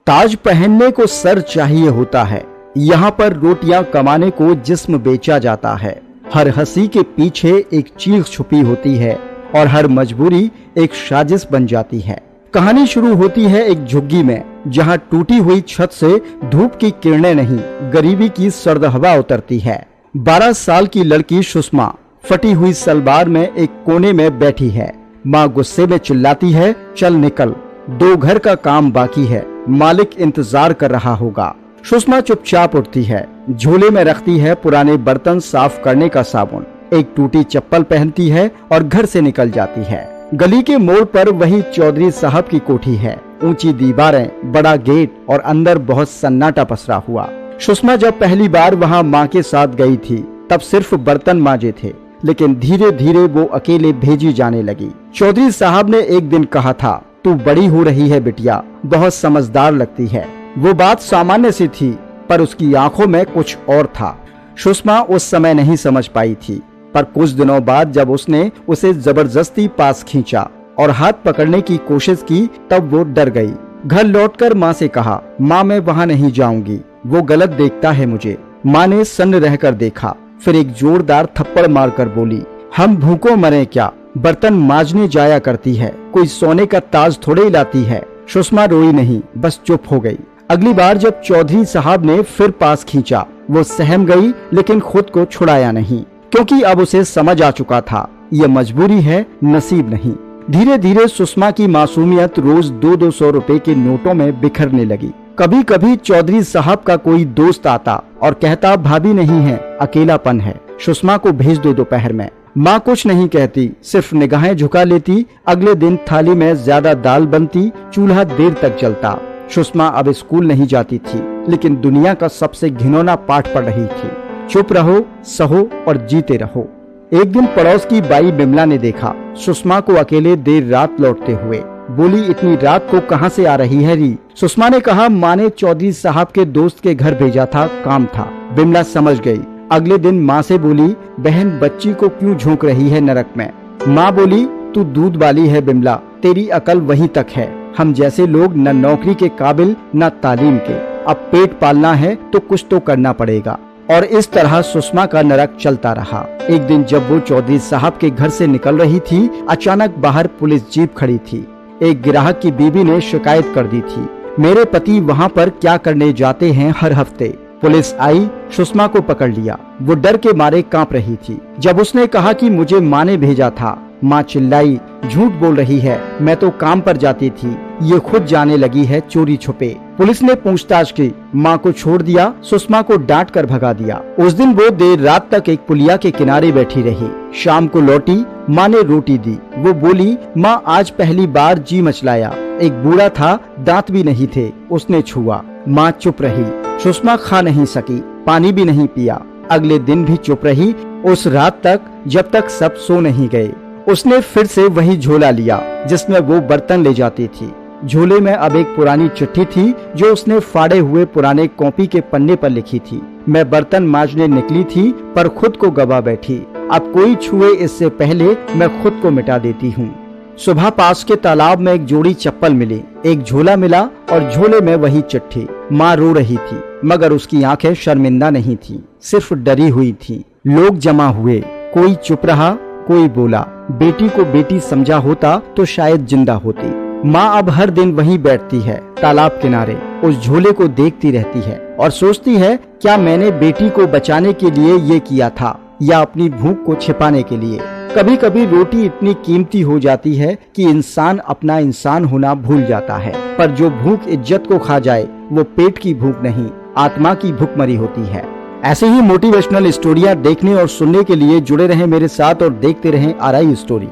ताज पहनने को सर चाहिए होता है, यहाँ पर रोटियां कमाने को जिस्म बेचा जाता है। हर हंसी के पीछे एक चीख छुपी होती है और हर मजबूरी एक साजिश बन जाती है। कहानी शुरू होती है एक झुग्गी में, जहाँ टूटी हुई छत से धूप की किरणें नहीं, गरीबी की सर्द हवा उतरती है। 12 साल की लड़की सुषमा फटी हुई सलवार में एक कोने में बैठी है। माँ गुस्से में चिल्लाती है, चल निकल, 2 घर का काम बाकी है, मालिक इंतजार कर रहा होगा। सुषमा चुपचाप उठती है, झोले में रखती है पुराने बर्तन साफ करने का साबुन, एक टूटी चप्पल पहनती है और घर से निकल जाती है। गली के मोड़ पर वही चौधरी साहब की कोठी है, ऊंची दीवारें, बड़ा गेट और अंदर बहुत सन्नाटा पसरा हुआ। सुषमा जब पहली बार वहां माँ के साथ गई थी तब सिर्फ बर्तन मांजे थे, लेकिन धीरे धीरे वो अकेले भेजी जाने लगी। चौधरी साहब ने एक दिन कहा था, तू बड़ी हो रही है बिटिया, बहुत समझदार लगती है। वो बात सामान्य सी थी, पर उसकी आंखों में कुछ और था। सुषमा उस समय नहीं समझ पाई थी, पर कुछ दिनों बाद जब उसने उसे जबरदस्ती पास खींचा और हाथ पकड़ने की कोशिश की, तब वो डर गई। घर लौटकर माँ से कहा, माँ मैं वहाँ नहीं जाऊंगी, वो गलत देखता है मुझे। माँ ने सन्न रहकर देखा, फिर एक जोरदार थप्पड़ मारकर बोली, हम भूखों मरे क्या, बर्तन मांजने जाया करती है, कोई सोने का ताज थोड़े ही लाती है। सुषमा रोई नहीं, बस चुप हो गई। अगली बार जब चौधरी साहब ने फिर पास खींचा, वो सहम गई, लेकिन खुद को छुड़ाया नहीं, क्योंकि अब उसे समझ आ चुका था, ये मजबूरी है, नसीब नहीं। धीरे धीरे सुषमा की मासूमियत रोज 200-200 रुपए के नोटों में बिखरने लगी। कभी कभी चौधरी साहब का कोई दोस्त आता और कहता, भाभी नहीं है, अकेलापन है, सुषमा को भेज दो दोपहर में। माँ कुछ नहीं कहती, सिर्फ निगाहें झुका लेती। अगले दिन थाली में ज्यादा दाल बनती, चूल्हा देर तक जलता। सुषमा अब स्कूल नहीं जाती थी, लेकिन दुनिया का सबसे घिनौना पाठ पढ़ रही थी, चुप रहो, सहो और जीते रहो। एक दिन पड़ोस की बाई बिमला ने देखा सुषमा को अकेले देर रात लौटते हुए। बोली, इतनी रात को कहाँ से आ रही है री? सुषमा ने कहा, माँ ने चौधरी साहब के दोस्त के घर भेजा था, काम था। बिमला समझ गई। अगले दिन माँ से बोली, बहन बच्ची को क्यों झोंक रही है नरक में? माँ बोली, तू दूध वाली है बिमला, तेरी अकल वहीं तक है। हम जैसे लोग न नौकरी के काबिल न तालीम के, अब पेट पालना है तो कुछ तो करना पड़ेगा। और इस तरह सुषमा का नरक चलता रहा। एक दिन जब वो चौधरी साहब के घर से निकल रही थी, अचानक बाहर पुलिस जीप खड़ी थी। एक ग्राहक की बीवी ने शिकायत कर दी थी, मेरे पति वहाँ पर क्या करने जाते हैं हर हफ्ते। पुलिस आई, सुषमा को पकड़ लिया। वो डर के मारे कांप रही थी। जब उसने कहा कि मुझे माँ ने भेजा था, माँ चिल्लाई, झूठ बोल रही है, मैं तो काम पर जाती थी, ये खुद जाने लगी है चोरी छुपे। पुलिस ने पूछताछ की, माँ को छोड़ दिया, सुषमा को डांट कर भगा दिया। उस दिन वो देर रात तक एक पुलिया के किनारे बैठी रही। शाम को लौटी, माँ ने रोटी दी। वो बोली, माँ आज पहली बार जी मचलाया। एक बूढ़ा था, दांत भी नहीं थे, उसने छुआ। माँ चुप रही। सुषमा खा नहीं सकी, पानी भी नहीं पिया। अगले दिन भी चुप रही, उस रात तक जब तक सब सो नहीं गए। उसने फिर से वही झोला लिया जिसमें वो बर्तन ले जाती थी। झोले में अब एक पुरानी चिट्ठी थी जो उसने फाड़े हुए पुराने कॉपी के पन्ने पर लिखी थी। मैं बर्तन मांजने निकली थी पर खुद को गवा बैठी, अब कोई छुए इससे पहले मैं खुद को मिटा देती हूँ। सुबह पास के तालाब में एक जोड़ी चप्पल मिली, एक झोला मिला और झोले में वही चिट्ठी। माँ रो रही थी, मगर उसकी आंखें शर्मिंदा नहीं थी, सिर्फ डरी हुई थी। लोग जमा हुए, कोई चुप रहा, कोई बोला। बेटी को बेटी समझा होता तो शायद जिंदा होती। माँ अब हर दिन वहीं बैठती है, तालाब किनारे, उस झोले को देखती रहती है और सोचती है, क्या मैंने बेटी को बचाने के लिए ये किया था या अपनी भूख को छिपाने के लिए? कभी कभी रोटी इतनी कीमती हो जाती है कि इंसान अपना इंसान होना भूल जाता है, पर जो भूख इज्जत को खा जाए वो पेट की भूख नहीं, आत्मा की भूखमरी होती है। ऐसे ही मोटिवेशनल स्टोरियां देखने और सुनने के लिए जुड़े रहें मेरे साथ और देखते रहें RI स्टोरी।